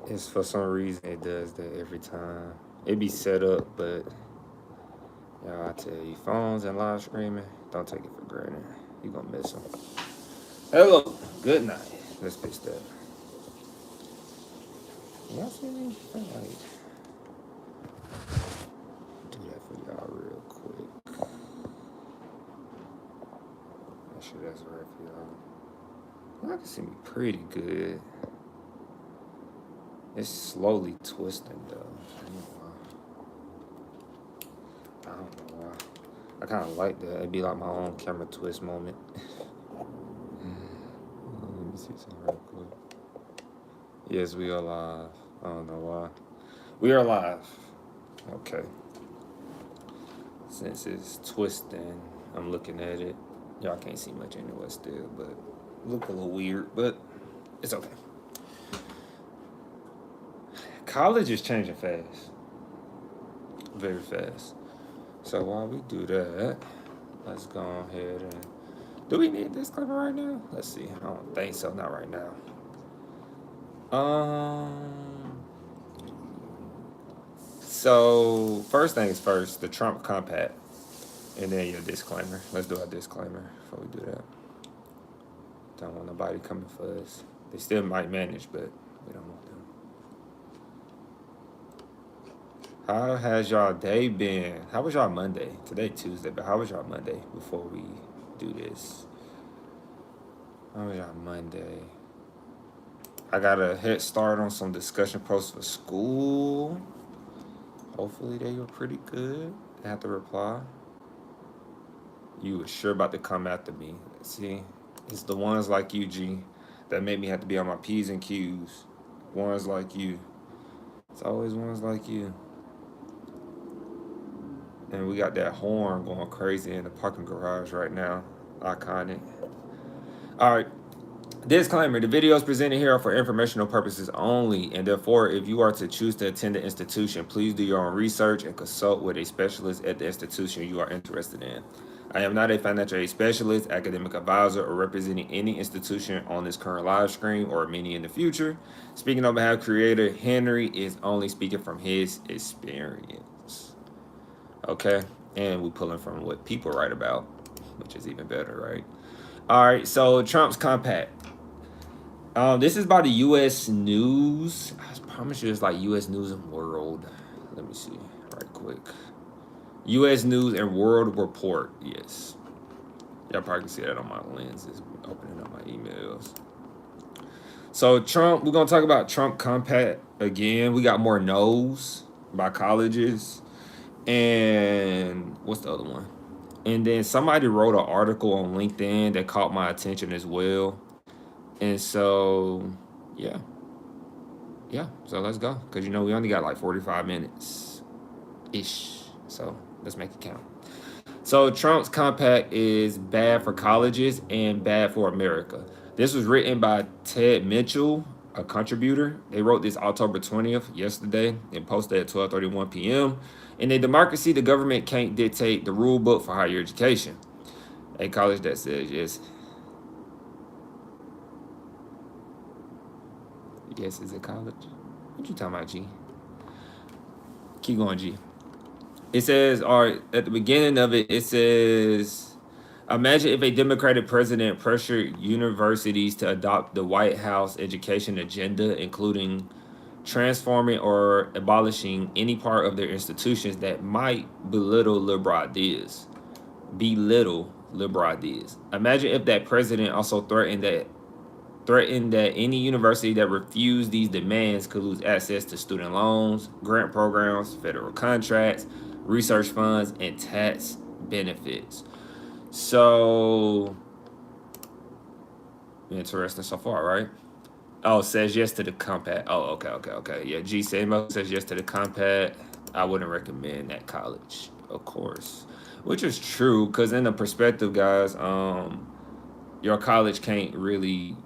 It's for some reason it does that every time. It be set up, but yeah, I tell you, phones and live streaming, don't take it for granted. You gonna miss them. Hello, good night. Let's fix that. Y'all see me? I like do that for y'all real quick. Make sure that's right for y'all. Y'all can see me pretty good. It's slowly twisting though. I don't know why. I don't know why. I kind of like that. It'd be like my own camera twist moment. Let me see something real quick. Yes, we are live. I don't know why. We are live. Okay. Since it's twisting, I'm looking at it. Y'all can't see much anyway still, but look a little weird, but it's okay. College is changing fast. Very fast. So while we do that, let's go ahead and do we need this disclaimer right now? Let's see. I don't think so. Not right now. So first things first, the Trump compact, and then your disclaimer. Let's do our disclaimer before we do that. Don't want nobody coming for us. They still might manage, but we don't want them. How has y'all day been? How was y'all Monday? Today Tuesday, but how was y'all Monday before we do this? How was y'all Monday? I got a head start on some discussion posts for school. Hopefully they were pretty good. They have to reply. You were sure about to come after me. See, it's the ones like you, G, that made me have to be on my P's and Q's. Ones like you. It's always ones like you. And we got that horn going crazy in the parking garage right now. Iconic. All right. Disclaimer, the videos presented here are for informational purposes only, and therefore, if you are to choose to attend the institution, please do your own research and consult with a specialist at the institution you are interested in. I am not a financial aid specialist, academic advisor, or representing any institution on this current live stream or many in the future. Speaking on behalf of creator, Henry is only speaking from his experience. Okay? And we pulling from what people write about, which is even better, right? All right, so Trump's compact. This is by the U.S. News. I promise you it's like U.S. News and World. Let me see right quick. U.S. News and World Report. Yes. Y'all probably can see that on my lenses. Opening up my emails. So Trump, we're going to talk about Trump compact again. We got more no's by colleges. And what's the other one? And then somebody wrote an article on LinkedIn that caught my attention as well. And so, yeah. Yeah, so let's go. Because, we only got like 45 minutes-ish. So let's make it count. So Trump's compact is bad for colleges and bad for America. This was written by Ted Mitchell, a contributor. They wrote this October 20th, yesterday, and posted at 12:31 p.m. In a democracy, the government can't dictate the rule book for higher education. A college that says yes. Yes, is it college? What you talking about, G? Keep going, G. It says, all right, at the beginning of it, it says, imagine if a Democratic president pressured universities to adopt the White House education agenda, including transforming or abolishing any part of their institutions that might belittle liberal ideas. Imagine if that president also threatened that any university that refused these demands could lose access to student loans, grant programs, federal contracts, research funds, and tax benefits. So, interesting so far, right? Oh, says yes to the compact. Oh, okay. Yeah, G Samo says yes to the compact. I wouldn't recommend that college, of course. Which is true, because in the perspective, guys, your college can't really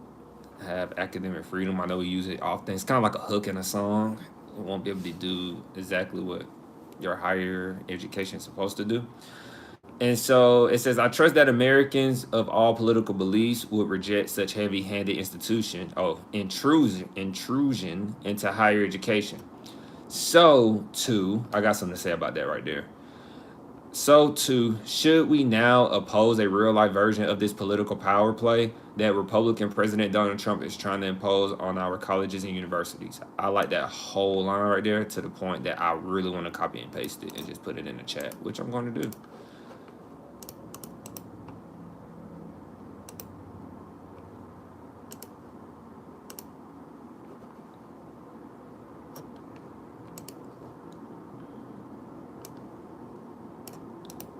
have academic freedom. I know we use it often. It's kind of like a hook in a song. It won't be able to do exactly what your higher education is supposed to do. And so it says, I trust that Americans of all political beliefs would reject such heavy-handed intrusion into higher education. So, too, I got something to say about that right there. So, too, should we now oppose a real life version of this political power play that Republican President Donald Trump is trying to impose on our colleges and universities? I like that whole line right there to the point that I really want to copy and paste it and just put it in the chat, which I'm going to do.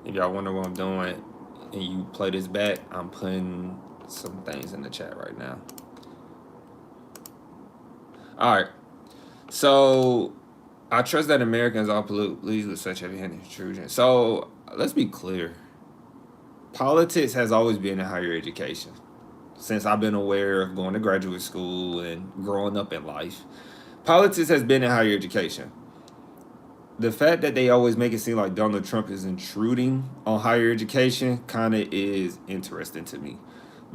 If y'all wonder what I'm doing and you play this back, I'm putting some things in the chat right now. All right. So I trust that Americans all pleased with such heavy-handed intrusion. So let's be clear. Politics has always been in higher education. Since I've been aware of going to graduate school and growing up in life, politics has been in higher education. The fact that they always make it seem like Donald Trump is intruding on higher education kind of is interesting to me,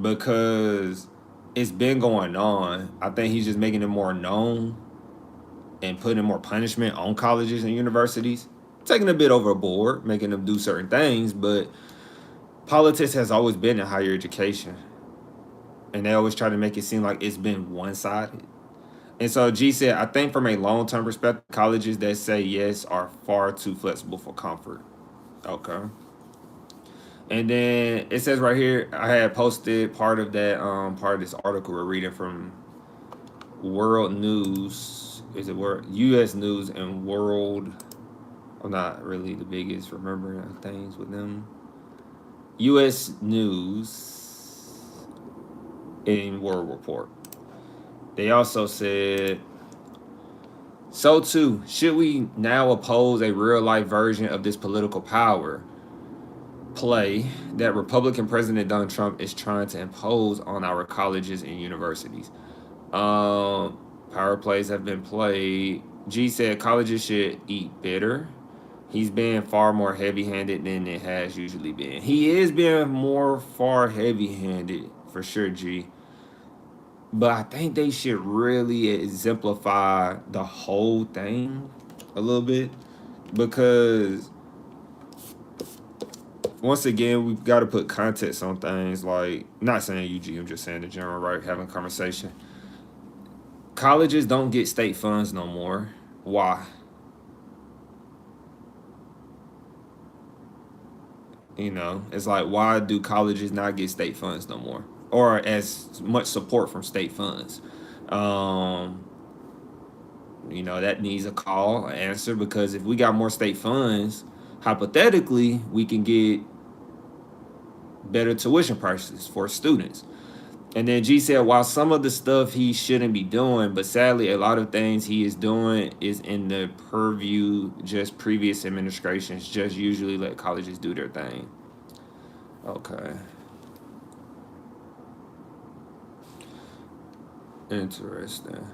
because it's been going on. I think he's just making it more known and putting more punishment on colleges and universities, taking a bit overboard, making them do certain things. But politics has always been in higher education, and they always try to make it seem like it's been one-sided. And so G said, I think from a long-term perspective, colleges that say yes are far too flexible for comfort. Okay. And then it says right here, I had posted part of this article we're reading from World News. Is it World US News and World? I'm not really the biggest remembering things with them. US News and World Report. They also said, so too, should we now oppose a real life version of this political power play that Republican President Donald Trump is trying to impose on our colleges and universities? Power plays have been played. G said colleges should eat better. He's been far more heavy-handed than it has usually been. He is being far heavy-handed for sure, G. But I think they should really exemplify the whole thing a little bit, because once again, we've got to put context on things. Like, not saying UG, I'm just saying the general, right? Having a conversation. Colleges don't get state funds no more. Why? It's like, why do colleges not get state funds no more, or as much support from state funds? That needs a call, an answer, because if we got more state funds, hypothetically, we can get better tuition prices for students. And then G said, while some of the stuff he shouldn't be doing, but sadly, a lot of things he is doing is in the purview just previous administrations just usually let colleges do their thing. Okay. Interesting.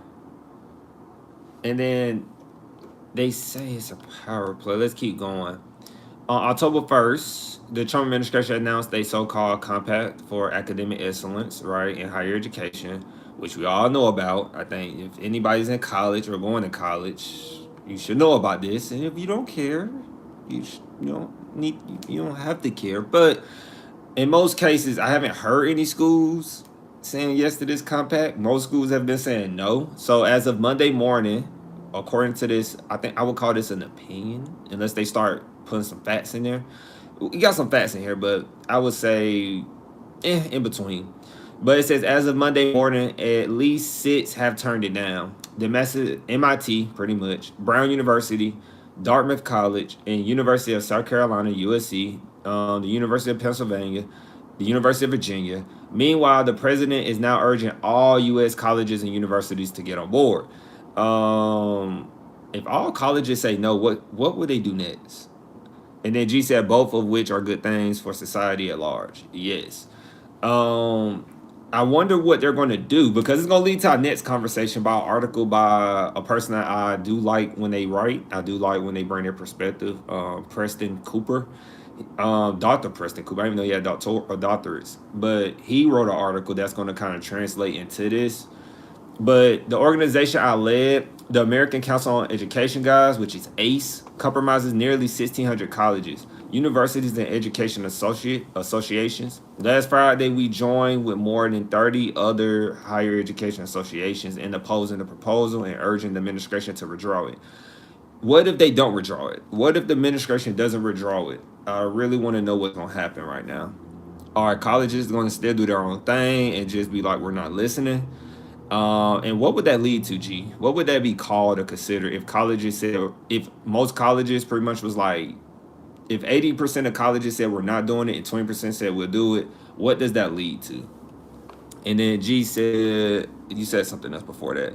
And then they say it's a power play. Let's keep going. On October 1st, the Trump administration announced a so-called compact for academic excellence, right, in higher education, which we all know about. I think if anybody's in college or going to college, you should know about this. And if you don't care, you don't have to care. But in most cases, I haven't heard any schools saying yes to this compact. Most schools have been saying no. So as of Monday morning, according to this, I think I would call this an opinion, unless they start putting some facts in there. We got some facts in here, but I would say in between. But it says, as of Monday morning, at least 6 have turned it down. The message, MIT, pretty much, Brown University, Dartmouth College, and University of South Carolina, USC, the University of Pennsylvania, the University of Virginia. Meanwhile, the president is now urging all U.S. colleges and universities to get on board. If all colleges say no, what would they do next? And then G said both of which are good things for society at large. Yes. I wonder what they're going to do, because it's going to lead to our next conversation about an article by a person that I do like when they write. I do like when they bring their perspective. Preston Cooper. Dr. Preston Cooper. I didn't even know he had doctorates, but he wrote an article that's going to kind of translate into this. But the organization I led, the American Council on Education, guys, which is ACE, compromises nearly 1,600 colleges, universities, and education associations. Last Friday, we joined with more than 30 other higher education associations in opposing the proposal and urging the administration to withdraw it. What if they don't withdraw it? What if the administration doesn't withdraw it? I really want to know what's going to happen right now. Are colleges going to still do their own thing and just be like, we're not listening? And what would that lead to, G? What would that be called or considered if colleges said, if most colleges pretty much was like, if 80% of colleges said we're not doing it and 20% said we'll do it, what does that lead to? And then G said, you said something else before that.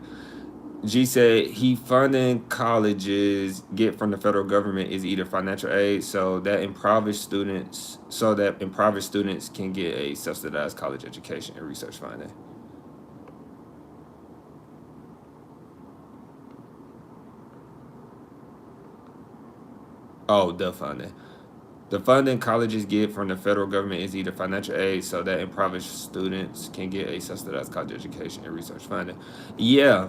G said he funding colleges get from the federal government is either financial aid so that impoverished students can get a subsidized college education and research funding. Oh, the funding. The funding colleges get from the federal government is either financial aid so that impoverished students can get a subsidized college education and research funding. Yeah,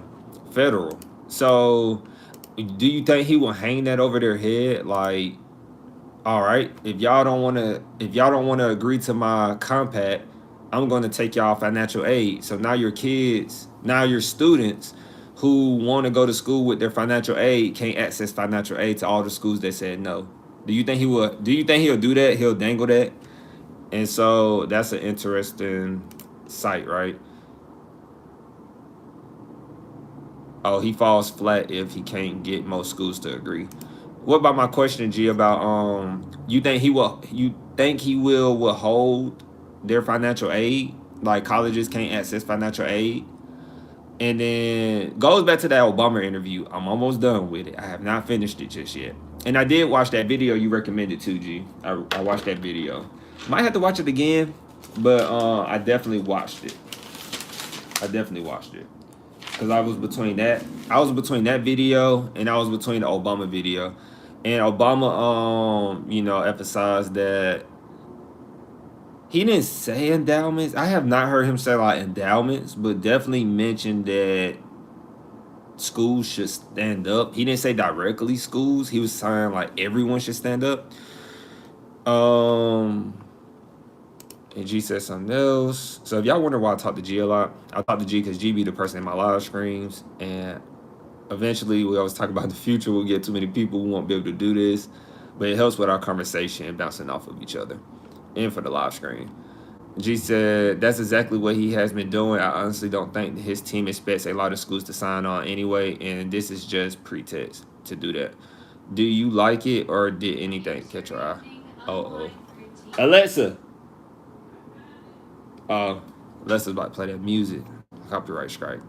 federal. So, do you think he will hang that over their head? Like, all right, if y'all don't want to agree to my compact, I'm going to take y'all financial aid. So now your students who want to go to school with their financial aid can't access financial aid to all the schools that said no. Do you think he'll do that? He'll dangle that? And so that's an interesting sight, right? Oh, he falls flat if he can't get most schools to agree. What about my question, G, about you think he will withhold their financial aid? Like colleges can't access financial aid? And then goes back to that Obama interview. I'm almost done with it. I have not finished it just yet. And I did watch that video you recommended too, G. I watched that video. Might have to watch it again, but I definitely watched it. I definitely watched it. Because I was between that video and I was between the Obama video. And Obama emphasized that he didn't say endowments. I have not heard him say like endowments, but definitely mentioned that schools should stand up. He didn't say directly schools. He was saying like everyone should stand up. And G said something else. So if y'all wonder why I talk to G a lot, I talk to G because G be the person in my live streams. And eventually we always talk about the future. We'll get too many people who won't be able to do this. But it helps with our conversation and bouncing off of each other. And for the live screen. G said that's exactly what he has been doing. I honestly don't think his team expects a lot of schools to sign on anyway, and this is just pretext to do that. Do you like it or did anything catch your eye? Oh, Alexa. Alexa's about to play that music. Copyright strike.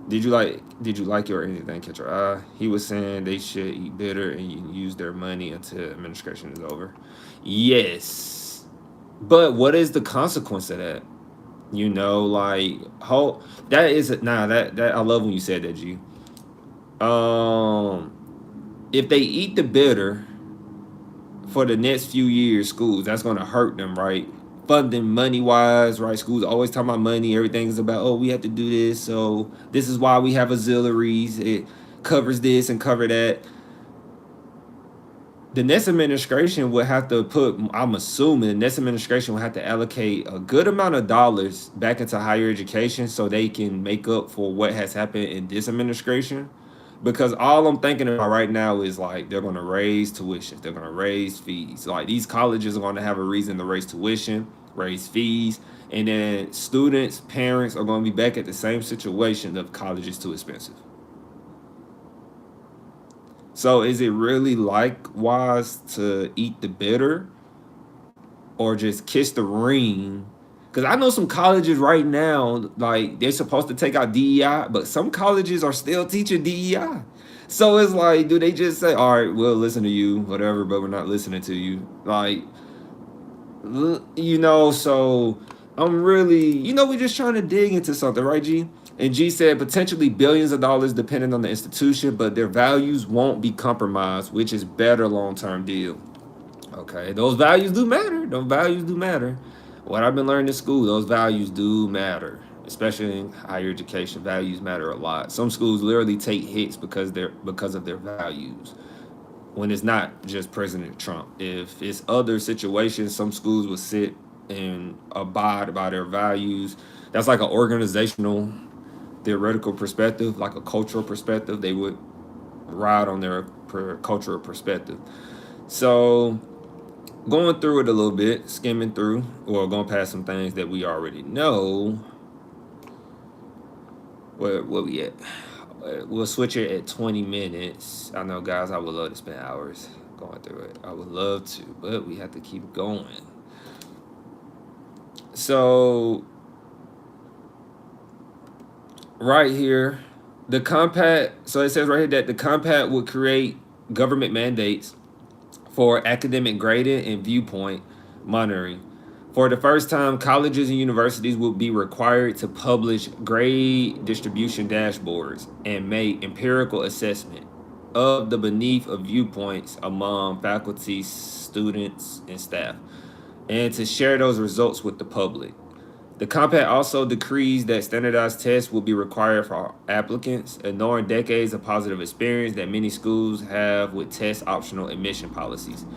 Did you like it or anything catch your eye? He was saying they should eat bitter and use their money until administration is over. Yes. But what is the consequence of that? Like that is that I love when you said that, G. If they eat the bitter for the next few years, schools, that's gonna hurt them, right? Funding money wise, right? Schools always talking about money. Everything is about, oh, we have to do this. So this is why we have auxiliaries. It covers this and cover that. The next administration will have to I'm assuming the next administration will have to allocate a good amount of dollars back into higher education so they can make up for what has happened in this administration. Because all I'm thinking about right now is like they're going to raise tuition, they're going to raise fees. Like these colleges are going to have a reason to raise tuition, raise fees, and then students, parents are going to be back at the same situation of college is too expensive. So is it really likewise to eat the bitter or just kiss the ring? Because I know some colleges right now, like they're supposed to take out DEI, but some colleges are still teaching DEI. So it's like, do they just say, all right, we'll listen to you, whatever, but we're not listening to you? Like, so I'm really, we're just trying to dig into something, right, G? And G said potentially billions of dollars depending on the institution, but their values won't be compromised, which is better long-term deal. Okay, those values do matter. Those values do matter. What I've been learning in school, those values do matter, especially in higher education. Values matter a lot. Some schools literally take hits because of their values. When it's not just President Trump. If it's other situations, some schools will sit and abide by their values. That's like an organizational, theoretical perspective, like a cultural perspective. They would ride on their cultural perspective. So going through it a little bit, skimming through, or going past some things that we already know. Where we at? We'll switch it at 20 minutes. I know, guys, I would love to spend hours going through it. I would love to, but we have to keep going. So, right here, the compact, so it says right here that the compact would create government mandates for academic grading and viewpoint monitoring. For the first time, colleges and universities will be required to publish grade distribution dashboards and make empirical assessment of the belief of viewpoints among faculty, students, and staff, and to share those results with the public. The compact also decrees that standardized tests will be required for applicants, ignoring decades of positive experience that many schools have with test optional admission policies.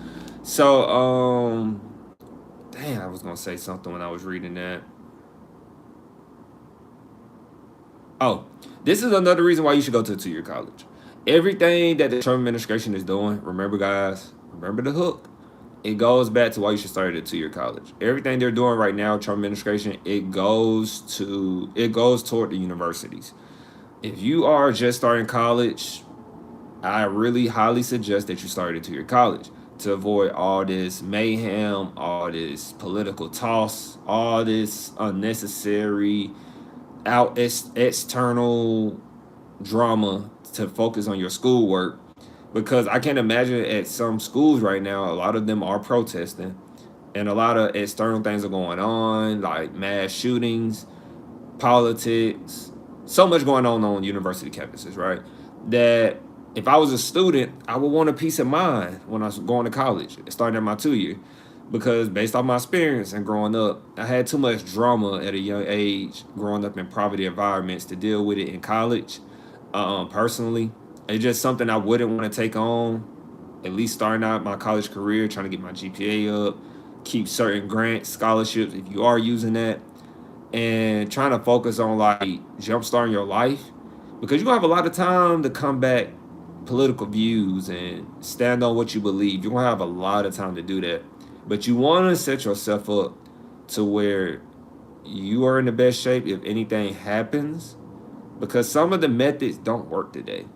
So, dang, I was gonna say something when I was reading that. Oh, this is another reason why you should go to a 2-year college. Everything that the Trump administration is doing, remember, guys, remember the hook. It goes back to why you should start at a 2-year college. Everything they're doing right now, Trump administration, it goes toward the universities. If you are just starting college, I really highly suggest that you start at 2-year college to avoid all this mayhem, all this political toss, all this unnecessary external drama to focus on your schoolwork. Because I can't imagine at some schools right now, a lot of them are protesting and a lot of external things are going on, like mass shootings, politics, so much going on university campuses, right? That if I was a student, I would want a peace of mind when I was going to college, starting at my 2-year. Because based on my experience and growing up, I had too much drama at a young age, growing up in poverty environments to deal with it in college. Personally, it's just something I wouldn't want to take on, at least starting out my college career, trying to get my GPA up, keep certain grants, scholarships, if you are using that, and trying to focus on like jumpstarting your life, because you're going to have a lot of time to combat political views and stand on what you believe. You're going to have a lot of time to do that. But you want to set yourself up to where you are in the best shape if anything happens, because some of the methods don't work today.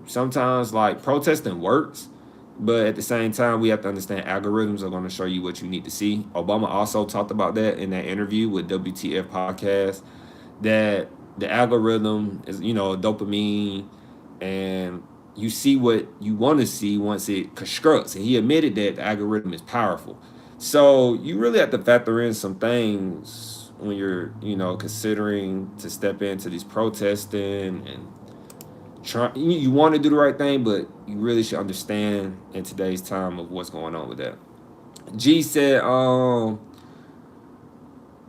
Sometimes like protesting works, but at the same time, we have to understand algorithms are going to show you what you need to see. Obama also talked about that in that interview with WTF podcast, that the algorithm is, dopamine, and you see what you want to see once it constructs. And he admitted that the algorithm is powerful. So you really have to factor in some things when you're, considering to step into these protesting and you want to do the right thing, but you really should understand in today's time of what's going on with that. G said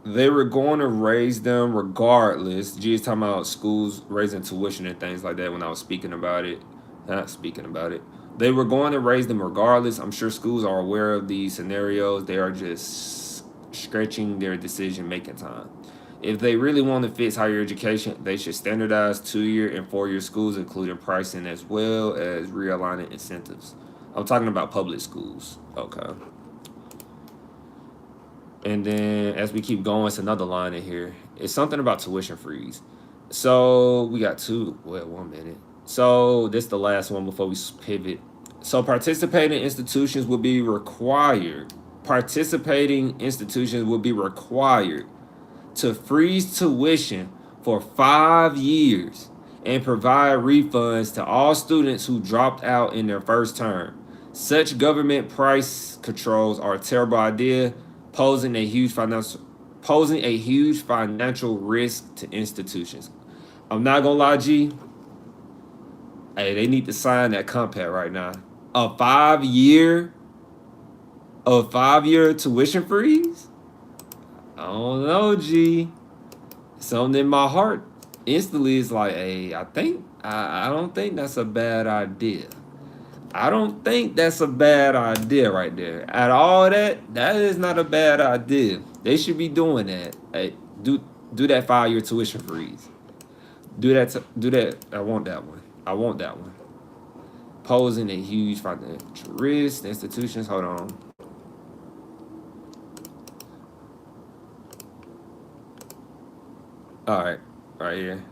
they were going to raise them regardless. G is talking about schools raising tuition and things like that when I was speaking about it. Not speaking about it. They were going to raise them regardless. I'm sure schools are aware of these scenarios. They are just stretching their decision-making time. If they really want to fix higher education, they should standardize 2-year and 4-year schools, including pricing as well as realigning incentives. I'm talking about public schools. Okay. And then as we keep going, it's another line in here. It's something about tuition freeze. So we got 1 minute. So this is the last one before we pivot. So participating institutions will be required to freeze tuition for 5 years and provide refunds to all students who dropped out in their first term. Such government price controls are a terrible idea, posing a huge financial risk to institutions. I'm not gonna lie, G. Hey, they need to sign that compact right now. A 5 year, tuition freeze? I don't know, G. Something in my heart instantly is like, hey, I don't think that's a bad idea. I don't think that's a bad idea right there. At all that is not a bad idea. They should be doing that. Hey, do that 5 year tuition freeze. Do that. I want that one. I want that one. Posing a huge financial risk. Institutions. Hold on. All right. Right here.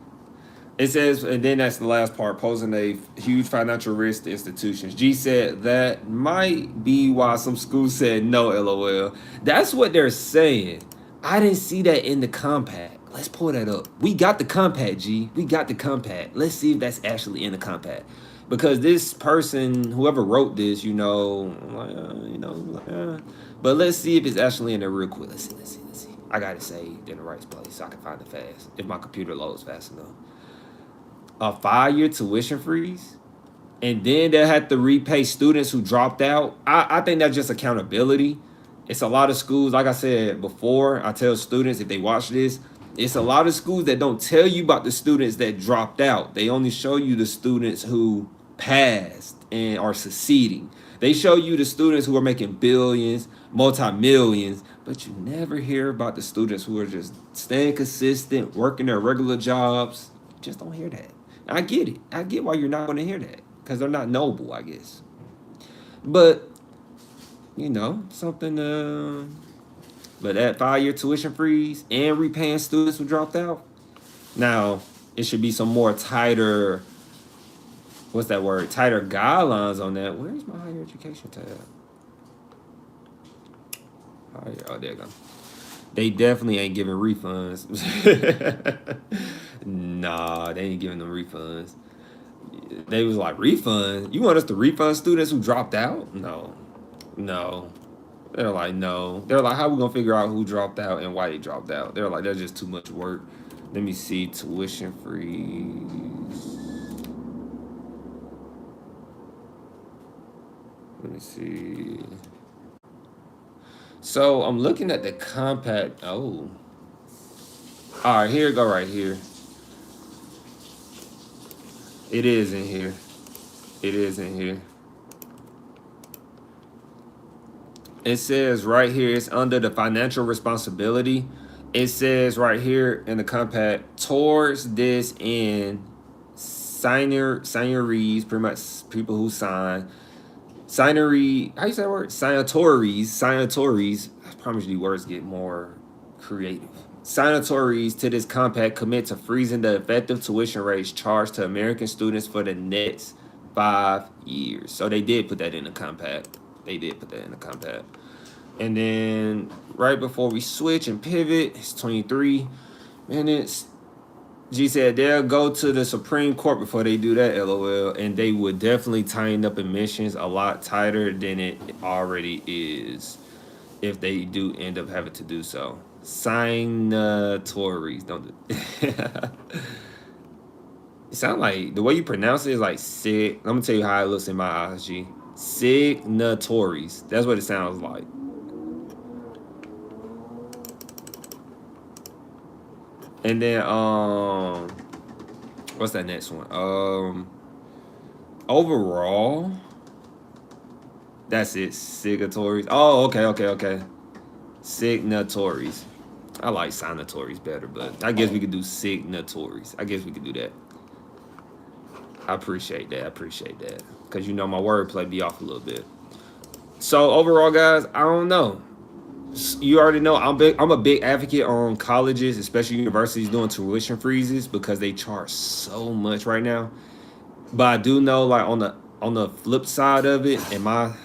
It says, and then that's the last part, posing a huge financial risk to institutions. G said that might be why some schools said no, LOL. That's what they're saying. I didn't see that in the compact. Let's pull that up. We got the compact, G. We got the compact. Let's see if that's actually in the compact. Because this person, whoever wrote this, but let's see if it's actually in there real quick. Let's see. I got it saved in the right place so I can find it fast, if my computer loads fast enough. A 5 year tuition freeze, and then they'll have to repay students who dropped out. I think that's just accountability. It's a lot of schools, like I said before, I tell students if they watch this, it's a lot of schools that don't tell you about the students that dropped out. They only show you the students who passed and are succeeding. They show you the students who are making billions, multi-millions, but you never hear about the students who are just staying consistent, working their regular jobs. You just don't hear that. I get it. I get why you're not going to hear that, because they're not noble, I guess. But, something but that 5 year tuition freeze and repaying students who dropped out. Now, it should be some more tighter, tighter guidelines on that. Where's my higher education tab? Oh, there you go. They definitely ain't giving refunds. Nah, they ain't giving them refunds. They was like, refund? You want us to refund students who dropped out? No. They're like, no. They're like, how we gonna figure out who dropped out and why they dropped out? They're like, that's just too much work. Let me see, tuition freeze. Let me see. So I'm looking at the compact. Oh. All right, here it go right here. It is in here. It says right here, it's under the financial responsibility. It says right here in the compact, towards this end, signeries, pretty much people who sign. Signery, how you say that word? Signatories. I promise you words get more creative. Signatories to this compact commit to freezing the effective tuition rates charged to American students for the next 5 years. So they did put that in the compact. And then right before we switch and pivot, it's 23 minutes. G said they'll go to the Supreme Court before they do that, LOL. And they would definitely tighten up admissions a lot tighter than it already is if they do end up having to do so. Signatories. Don't do it. It sounds like, the way you pronounce it is like sig. I'm going to tell you how it looks in my eyes, G. Signatories. That's what it sounds like. And then, what's that next one? Overall, that's it. Signatories. Oh, okay. Signatories. I like signatories better, but I guess we could do signatories. I guess we could do that. I appreciate that. Because my wordplay be off a little bit. So overall, guys, I don't know. You already know I'm a big advocate on colleges, especially universities, doing tuition freezes because they charge so much right now. But I do know, like, on the flip side of it,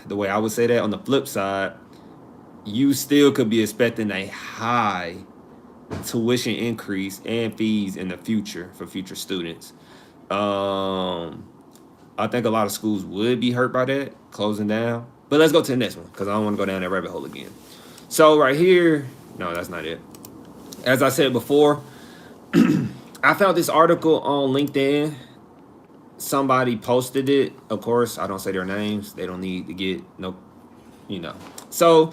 the way I would say that, on the flip side, you still could be expecting a high tuition increase and fees in the future for future students. I think a lot of schools would be hurt by that, closing down. But let's go to the next one because I don't want to go down that rabbit hole again. So right here, no, that's not it. As I said before, I found this article on LinkedIn. somebody posted it. Of course, I don't say their names. They don't need to get no, you know. So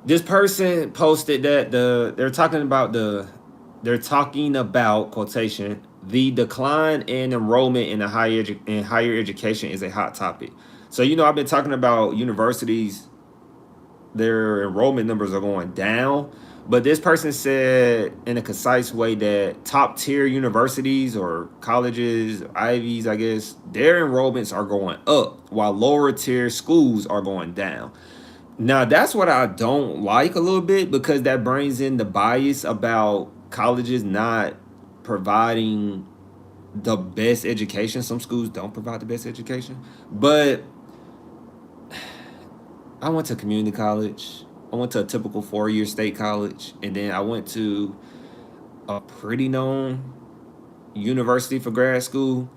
this person posted that they're talking about quotation, the decline in enrollment in higher education is a hot topic. So I've been talking about universities, their enrollment numbers are going down. But this person said in a concise way that top tier universities or colleges, Ivies, I guess, their enrollments are going up while lower tier schools are going down. Now, that's what I don't like a little bit, because that brings in the bias about colleges not providing the best education. Some schools don't provide the best education. But I went to community college. I went to a typical 4-year state college. And then I went to a pretty known university for grad school.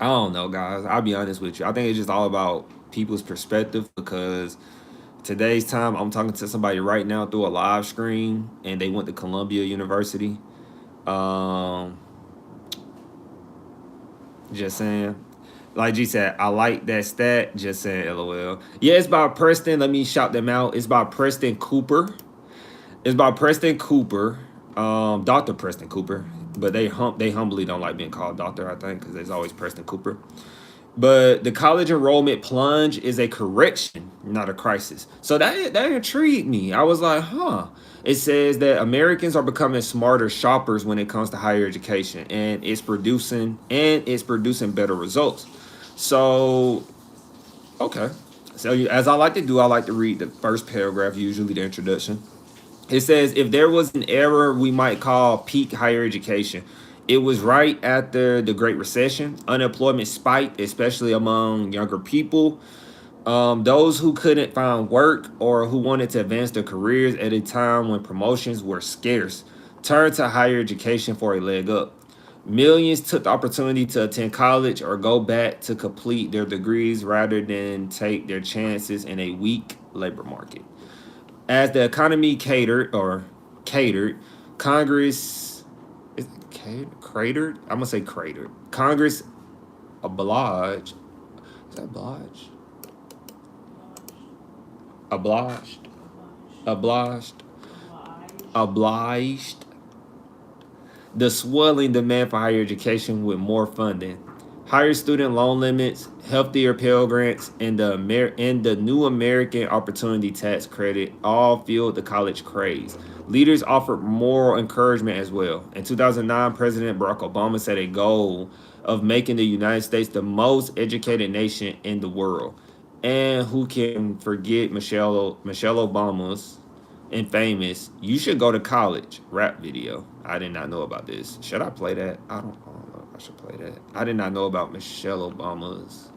I don't know, guys. I'll be honest with you. I think it's just all about people's perspective, because today's time, I'm talking to somebody right now through a live screen, and they went to Columbia University. Um, just saying. Like G said, I like that stat. Just saying, LOL. Yeah, it's by Preston. Let me shout them out. It's by Preston Cooper. It's by Preston Cooper. Dr. Preston Cooper. But they humbly don't like being called doctor, I think, because there's always Preston Cooper. But the college enrollment plunge is a correction, not a crisis. So that intrigued me. I was like, huh. It says that Americans are becoming smarter shoppers when it comes to higher education, and it's producing better results. So, okay. So as I like to do, I like to read the first paragraph, usually the introduction. It says, if there was an era we might call peak higher education, it was right after the Great Recession. Unemployment spiked, especially among younger people. Those who couldn't find work or who wanted to advance their careers at a time when promotions were scarce turned to higher education for a leg up. Millions took the opportunity to attend college or go back to complete their degrees rather than take their chances in a weak labor market. As the economy catered, Congress is cratered. I'm gonna say cratered. Congress obliged. Is that obliged? Obliged. Obliged. Obliged. The swelling demand for higher education with more funding, higher student loan limits, healthier Pell Grants, and the new American Opportunity Tax Credit all fueled the college craze. Leaders offered moral encouragement as well. In 2009, President Barack Obama set a goal of making the United States the most educated nation in the world. And who can forget Michelle Obama's infamous "You should go to college" rap video? I did not know about this. Should I play that? I don't know if I should play that. I did not know about Michelle Obama's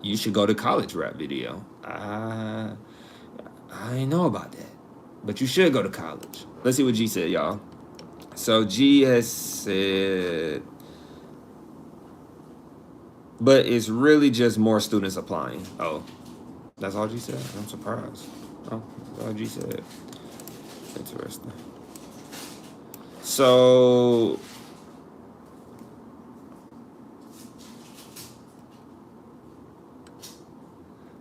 "You should go to college" rap video. I didn't know about that. But you should go to college. Let's see what G said, y'all. So G has said, but it's really just more students applying. Oh, that's all G said? I'm surprised. Oh, that's all G said. Interesting. So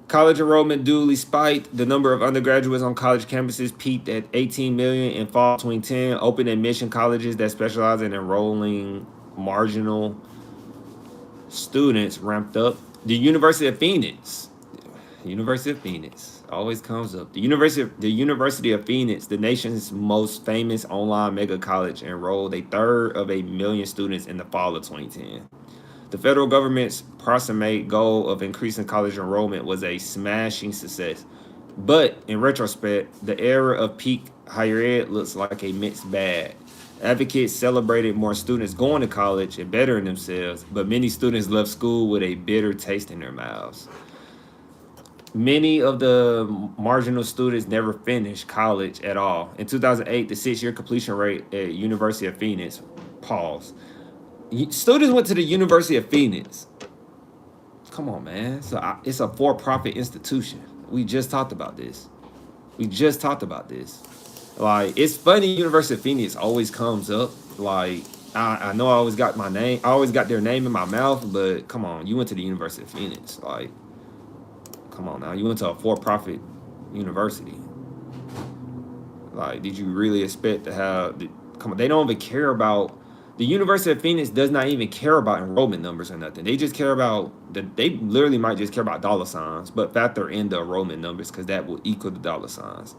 college enrollment duly spiked. The number of undergraduates on college campuses peaked at 18 million in fall 2010. Open admission colleges that specialize in enrolling marginal students ramped up. The University of Phoenix always comes up. The University of Phoenix, the nation's most famous online mega college, enrolled a third of a million students in the fall of 2010. The federal government's proximate goal of increasing college enrollment was a smashing success. But in retrospect, the era of peak higher ed looks like a mixed bag. Advocates celebrated more students going to college and bettering themselves, but many students left school with a bitter taste in their mouths. Many of the marginal students never finished college at all. In 2008, the 6-year completion rate at University of Phoenix paused. Students went to the University of Phoenix. Come on, man. So it's a for-profit institution. We just talked about this. Like, it's funny, University of Phoenix always comes up. Like, I know I always got my name, I always got their name in my mouth, but come on, you went to the University of Phoenix. Like, come on now, you went to a for-profit university. Like, did you really expect to have? Come on, they don't even care about. The University of Phoenix does not even care about enrollment numbers or nothing. They just care about They literally might just care about dollar signs, but factor in the enrollment numbers because that will equal the dollar signs.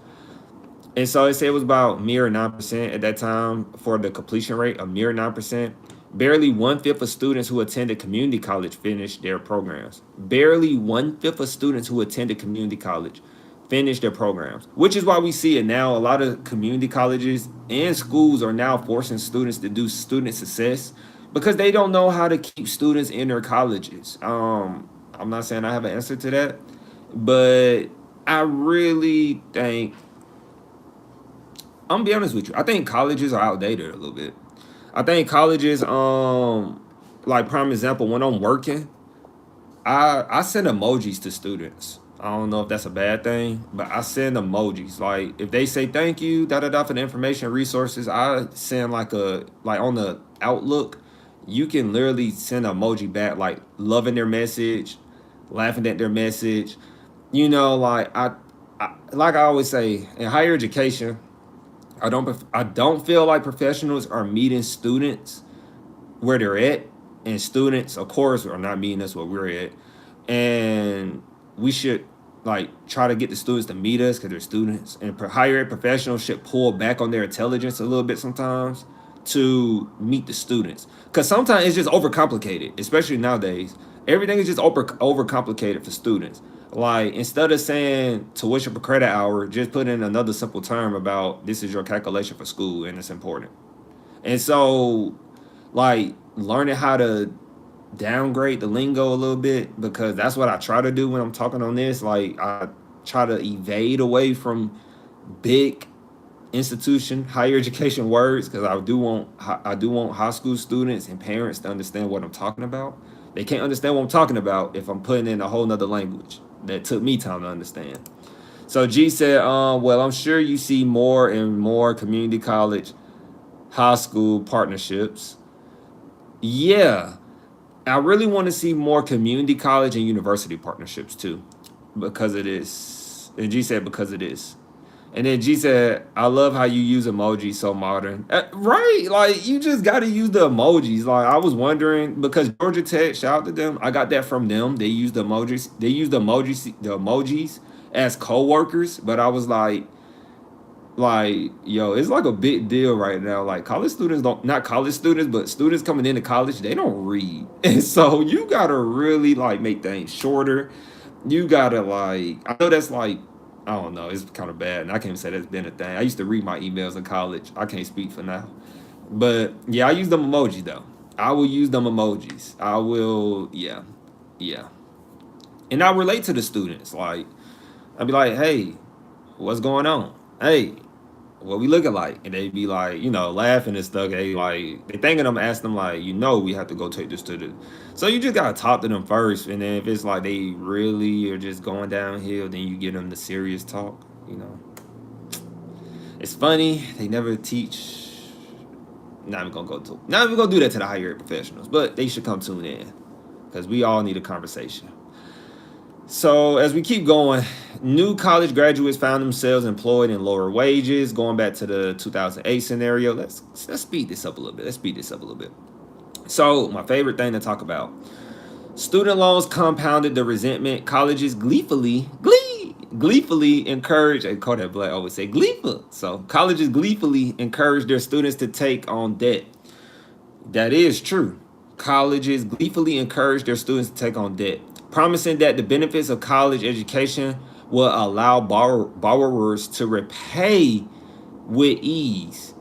And so it said it was about mere 9% at that time for the completion rate, a mere 9%. Barely one-fifth of students who attended community college finished their programs. Barely one-fifth of students who attended community college finished their programs, which is why we see it now. A lot of community colleges and schools are now forcing students to do student success because they don't know how to keep students in their colleges. I'm not saying I have an answer to that, but I really think I'm gonna be honest with you. I think colleges are outdated a little bit. I think colleges, like prime example, when I'm working, I send emojis to students. I don't know if that's a bad thing, but I send emojis. Like if they say thank you, da da da for the information resources, I send like on the Outlook, you can literally send an emoji back, like loving their message, laughing at their message. Like I always say in higher education, I don't feel like professionals are meeting students where they're at, and students, of course, are not meeting us where we're at. And we should like try to get the students to meet us because they're students. And higher ed professionals should pull back on their intelligence a little bit sometimes to meet the students because sometimes it's just overcomplicated, especially nowadays. Everything is just overcomplicated for students. Like instead of saying tuition per credit hour, just put in another simple term about this is your calculation for school and it's important. And so, like learning how to downgrade the lingo a little bit because that's what I try to do when I'm talking on this. Like I try to evade away from big institution higher education words because I do want high school students and parents to understand what I'm talking about. They can't understand what I'm talking about if I'm putting in a whole nother language that took me time to understand. So G said, well, I'm sure you see more and more community college high school partnerships. Yeah, I really want to see more community college and university partnerships too, because it is. And G said because it is. And then G said, I love how you use emojis so modern. Right. Like you just gotta use the emojis. Like I was wondering because Georgia Tech, shout out to them. I got that from them. They use the emojis. They use the emojis as co-workers. But I was like, yo, it's like a big deal right now. Like college students don't, not college students, but students coming into college, they don't read. And so you gotta really like make things shorter. You gotta like, I know that's like, I don't know, it's kind of bad. And I can't even say that's been a thing. I used to read my emails in college. I can't speak for now. But yeah, I use them emojis though. I will use them emojis. I will, yeah, yeah. And I relate to the students. Like, I'd be like, hey, what's going on? Hey, what we looking like? And they be like, laughing and stuff. They thinking I'm asking them like, we have to go take this to the. So you just gotta talk to them first, and then if it's like they really are just going downhill, then you give them the serious talk. It's funny they never teach. Not even gonna do that to the higher ed professionals, but they should come tune in because we all need a conversation. So as we keep going, new college graduates found themselves employed in lower wages. Going back to the 2008 scenario, let's speed this up a little bit. So my favorite thing to talk about: student loans compounded the resentment. Colleges gleefully encourage. And Kodak Black always say gleeful. So colleges gleefully encourage their students to take on debt. That is true. Colleges gleefully encourage their students to take on debt, promising that the benefits of college education will allow borrowers to repay with ease.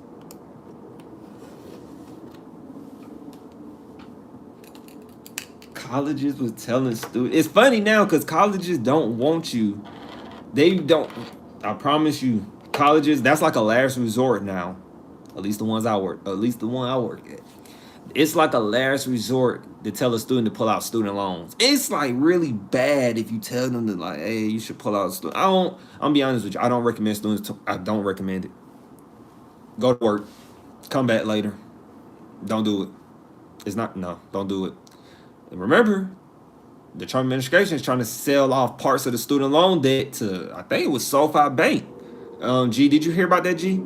Colleges was telling students. It's funny now because colleges don't want you. They don't. I promise you, colleges. That's like a last resort now. At least the ones I work. At least the one I work at. It's like a last resort to tell a student to pull out student loans. It's like really bad if you tell them to like, hey, you should pull out student. I'm gonna be honest with you. I don't recommend students. I don't recommend it. Go to work. Come back later. Don't do it. It's not, no, don't do it. And remember, the Trump administration is trying to sell off parts of the student loan debt to, I think it was SoFi Bank. G, did you hear about that, G?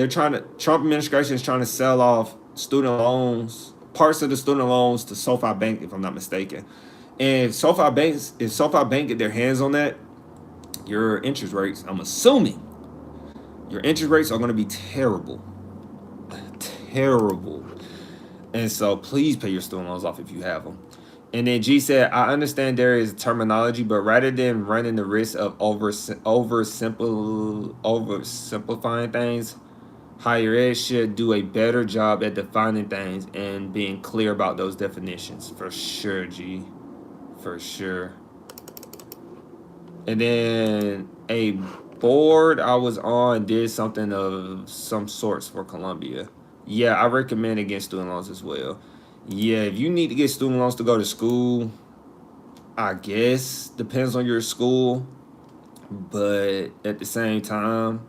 Trump administration is trying to sell off student loans, parts of the student loans to SoFi Bank, if I'm not mistaken. And if SoFi Bank get their hands on that, your interest rates, I'm assuming, your interest rates are going to be terrible. Terrible. And so please pay your student loans off if you have them. And then G said, I understand there is terminology, but rather than running the risk of oversimplifying things, higher ed should do a better job at defining things and being clear about those definitions. For sure, G. For sure. And then a board I was on did something of some sorts for Columbia. Yeah, I recommend against student loans as well. Yeah, if you need to get student loans to go to school, I guess depends on your school. But at the same time,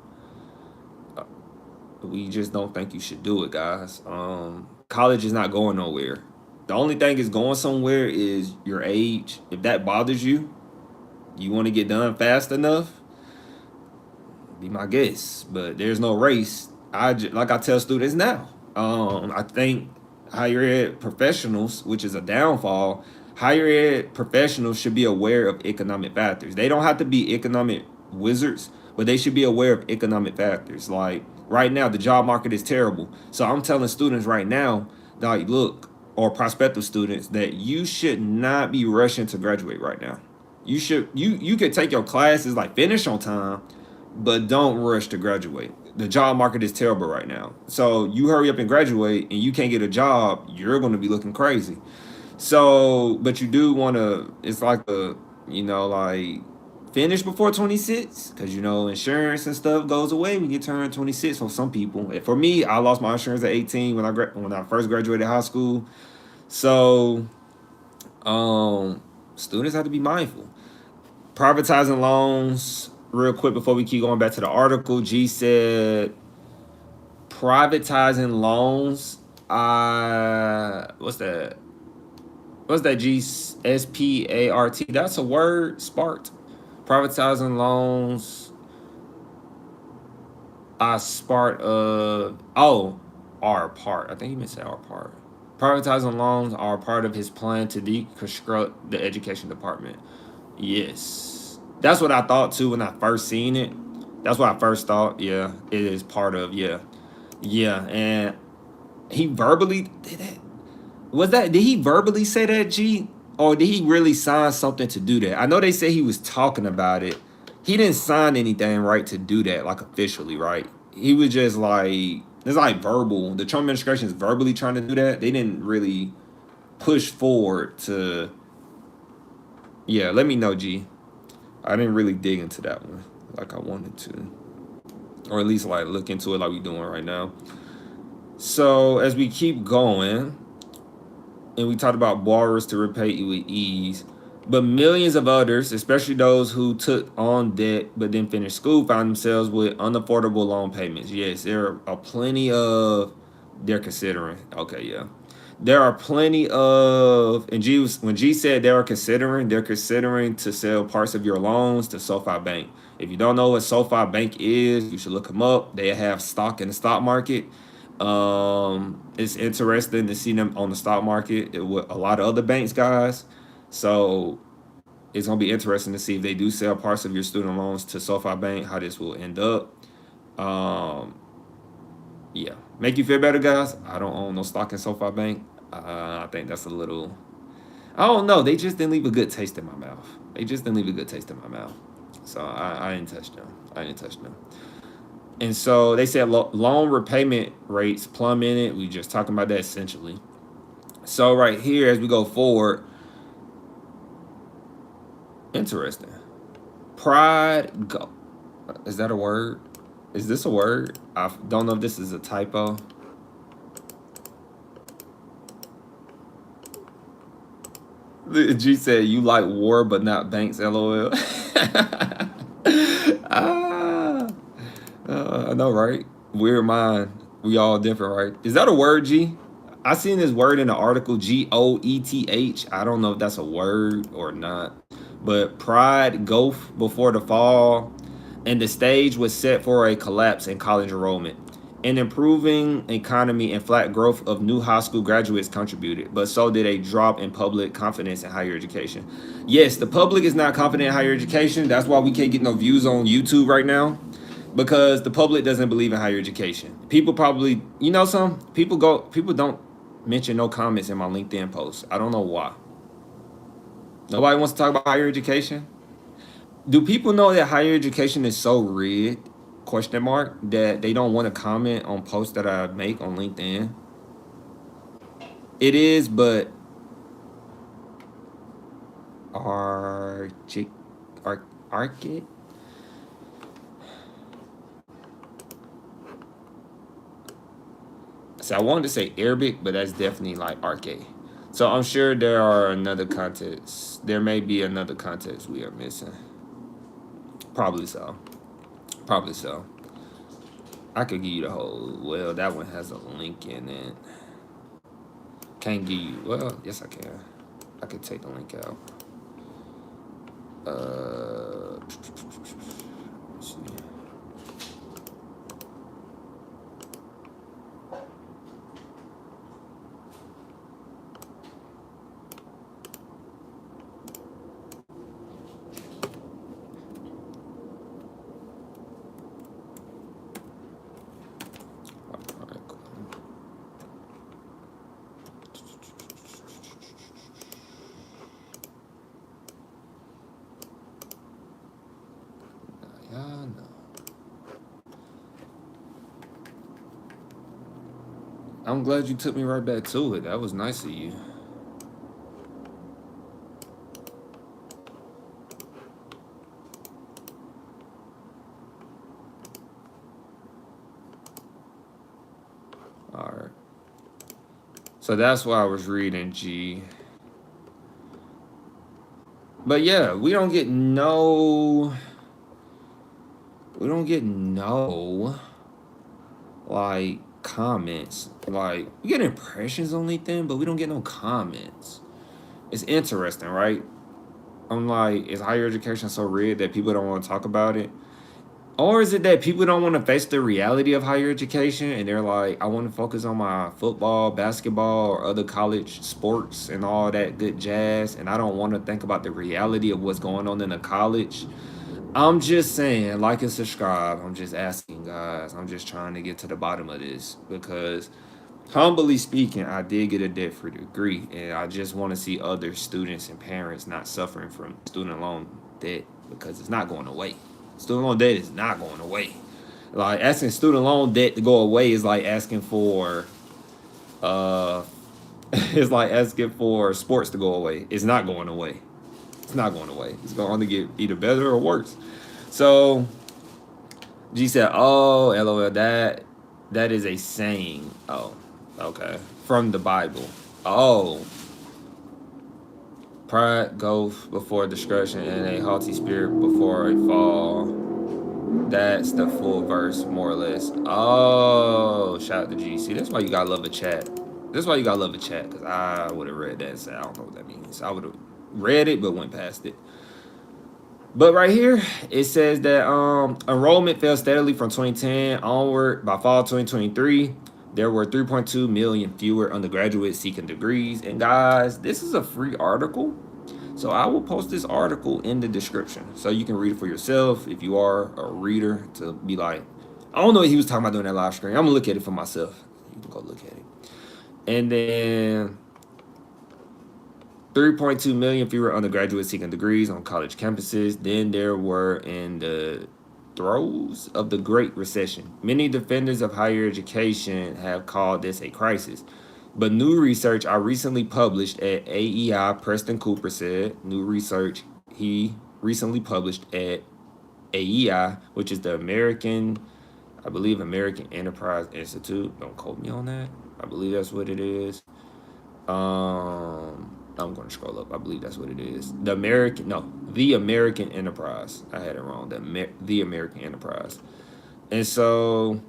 we just don't think you should do it, guys. College is not going nowhere. The only thing is going somewhere is your age. If that bothers you, you want to get done fast enough, be my guest. But there's no race. Like I tell students now, I think higher ed professionals, which is a downfall, higher ed professionals should be aware of economic factors. They don't have to be economic wizards, but they should be aware of economic factors. Like right now, the job market is terrible. So I'm telling students right now, like, look, or prospective students, that you should not be rushing to graduate right now. You could take your classes, like finish on time, but don't rush to graduate. The job market is terrible right now. So you hurry up and graduate and you can't get a job, you're going to be looking crazy. So, but you do want to, it's like like finish before 26, because, insurance and stuff goes away when you turn 26 for some people. And for me, I lost my insurance at 18 when I first graduated high school. So, students have to be mindful. Privatizing loans, real quick before we keep going back to the article, G said privatizing loans, what's that? What's that, G? SPART. That's a word, SPART. Privatizing loans are are part. I think he meant to say are part. Privatizing loans are part of his plan to deconstruct the education department. Yes. That's what I thought too when I first seen it. That's what I first thought. Yeah, it is part of, yeah. Yeah, and he verbally did that. Did he verbally say that, G? Or did he really sign something to do that? I know they said he was talking about it. He didn't sign anything, right, to do that, like officially, right? He was just like, it's like verbal. The Trump administration is verbally trying to do that. They didn't really push forward to, yeah, let me know, G. I didn't really dig into that one like I wanted to. Or at least like look into it like we're doing right now. So as we keep going, and we talked about borrowers to repay with ease, but millions of others, especially those who took on debt but didn't finish school, found themselves with unaffordable loan payments. Yes, there are plenty of, they're considering. Okay, yeah. There are plenty of, and when G said they're considering to sell parts of your loans to SoFi Bank. If you don't know what SoFi Bank is, you should look them up. They have stock in the stock market. It's interesting to see them on the stock market with a lot of other banks, guys. So it's gonna be interesting to see if they do sell parts of your student loans to SoFi Bank, how this will end up. Yeah, make you feel better, guys. I don't own no stock in SoFi Bank. I think that's a little, I don't know. They just didn't leave a good taste in my mouth. So I didn't touch them. And so they said loan repayment rates plummeted. We just talking about that essentially. So right here, as we go forward, interesting. Pride go. Is that a word? Is this a word? I don't know if this is a typo. G said you like war but not banks, LOL. I know, right? Weird mind. We all different, right? Is that a word, G? I seen this word in the article, GOETH. I don't know if that's a word or not. But pride gulf before the fall, and the stage was set for a collapse in college enrollment. An improving economy and flat growth of new high school graduates contributed, but so did a drop in public confidence in higher education. Yes, the public is not confident in higher education. That's why we can't get no views on YouTube right now, because the public doesn't believe in higher education. People probably, some people don't mention no comments in my LinkedIn posts. I don't know why. Nobody wants to talk about higher education. Do people know that higher education is so rigged? Question mark, that they don't want to comment on posts that I make on LinkedIn. It is, but archic, archit. So I wanted to say Arabic, but that's definitely like arcade. So I'm sure there are another context. There may be another context we are missing. Probably so. Probably so. I could give you the whole. Well, that one has a link in it. Can't give you. Well, yes, I can. I could take the link out. Let's see. I'm glad you took me right back to it. That was nice of you. All right. So that's why I was reading, G. But yeah, we don't get no like comments. Like, we get impressions on LinkedIn, but we don't get no comments. It's interesting, right? I'm like, is higher education so rigged that people don't want to talk about it? Or is it that people don't want to face the reality of higher education and they're like, I want to focus on my football, basketball, or other college sports and all that good jazz, and I don't want to think about the reality of what's going on in a college? I'm just saying, like and subscribe. I'm just asking, guys. I'm just trying to get to the bottom of this because, humbly speaking, I did get a debt-free degree, and I just want to see other students and parents not suffering from student loan debt because it's not going away. Student loan debt is not going away. Like, asking student loan debt to go away is like asking for, it's like asking for sports to go away. It's not going away. It's not going away. It's going to get either better or worse. So G said, "Oh, LOL, that is a saying." Oh, okay, from the Bible. Oh, pride goeth before destruction, and a haughty spirit before a fall. That's the full verse, more or less. Oh, shout out to G. See, that's why you gotta love a chat. That's why you gotta love a chat, because I would have read that and said, I don't know what that means. I would have read it, but went past it. But right here, it says that enrollment fell steadily from 2010 onward. By fall 2023, there were 3.2 million fewer undergraduates seeking degrees. And guys, this is a free article. So I will post this article in the description so you can read it for yourself if you are a reader, to be like, I don't know what he was talking about during that live stream. I'm going to look at it for myself. You can go look at it. And then 3.2 million fewer undergraduates seeking degrees on college campuses than there were in the throes of the Great Recession. Many defenders of higher education have called this a crisis. But new research I recently published at AEI, Preston Cooper said, new research he recently published at AEI, which is the American Enterprise Institute. Don't quote me on that. I believe that's what it is. I'm going to scroll up. I believe that's what it is. The American Enterprise. I had it wrong. The American Enterprise. And so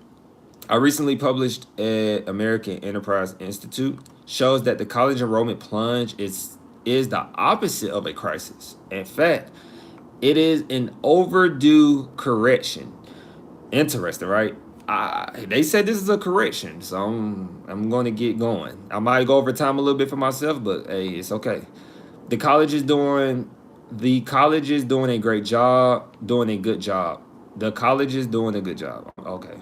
I recently published at American Enterprise Institute shows that the college enrollment plunge is the opposite of a crisis. In fact, it is an overdue correction. Interesting, right? They said this is a correction, so I'm going to get going. I might go over time a little bit for myself, but hey, it's okay. The college is doing a great job, doing a good job. The college is doing a good job. Okay.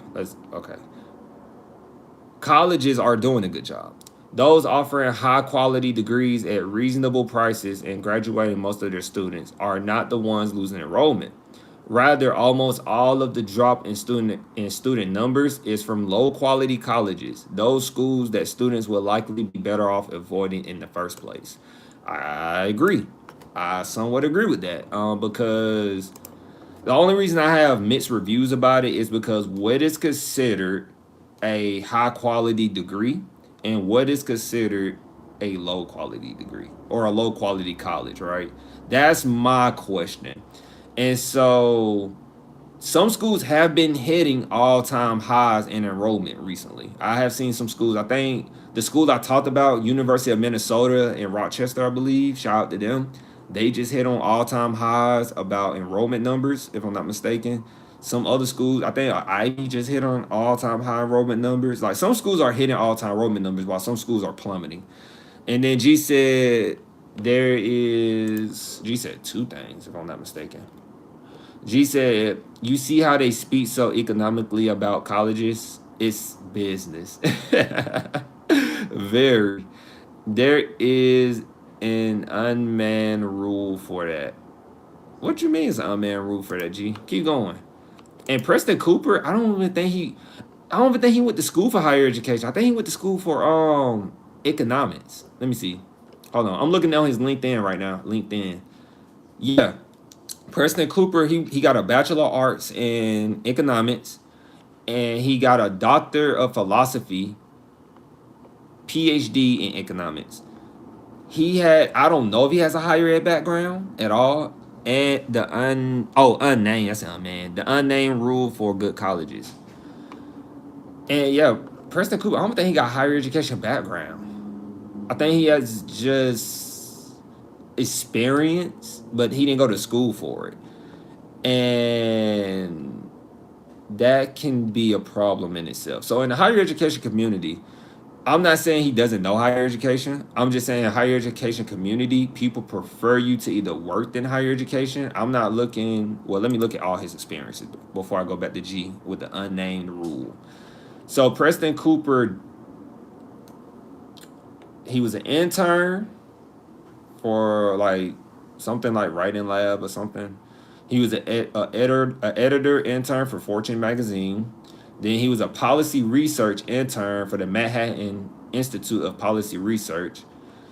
Colleges are doing a good job. Those offering high quality degrees at reasonable prices and graduating most of their students are not the ones losing enrollment. Rather, almost all of the drop in student numbers is from low quality colleges, those schools that students would likely be better off avoiding in the first place. I agree. I somewhat agree with that, because the only reason I have mixed reviews about it is because what is considered a high quality degree and what is considered a low quality degree or a low quality college, right? That's my question. And so some schools have been hitting all time highs in enrollment recently. I have seen some schools, I think the school I talked about, University of Minnesota in Rochester, I believe, shout out to them. They just hit on all time highs about enrollment numbers, if I'm not mistaken. Some other schools, I think Ivy just hit on all time high enrollment numbers. Like some schools are hitting all time enrollment numbers while some schools are plummeting. And then G said two things, if I'm not mistaken. G said, "You see how they speak so economically about colleges? It's business." Very. There is an unmanned rule for that. What you mean is an unmanned rule for that, G? Keep going. And Preston Cooper, I don't even think he went to school for higher education. I think he went to school for economics. Let me see. Hold on. I'm looking at his LinkedIn right now. LinkedIn. Yeah. Preston Cooper, he got a Bachelor of Arts in economics, and he got a Doctor of Philosophy, PhD in economics. I don't know if he has a higher ed background at all. And unnamed, that's him, man. The unnamed rule for good colleges. And yeah, Preston Cooper, I don't think he got higher education background. I think he has just experience, but he didn't go to school for it. And that can be a problem in itself. So in the higher education community, I'm not saying he doesn't know higher education. I'm just saying higher education community, people prefer you to either work in higher education. I'm not looking, well, let me look at all his experiences before I go back to G with the unnamed rule. So Preston Cooper, he was an intern for like something like writing lab or something. He was a editor intern for Fortune magazine. Then he was a policy research intern for the Manhattan Institute of Policy Research.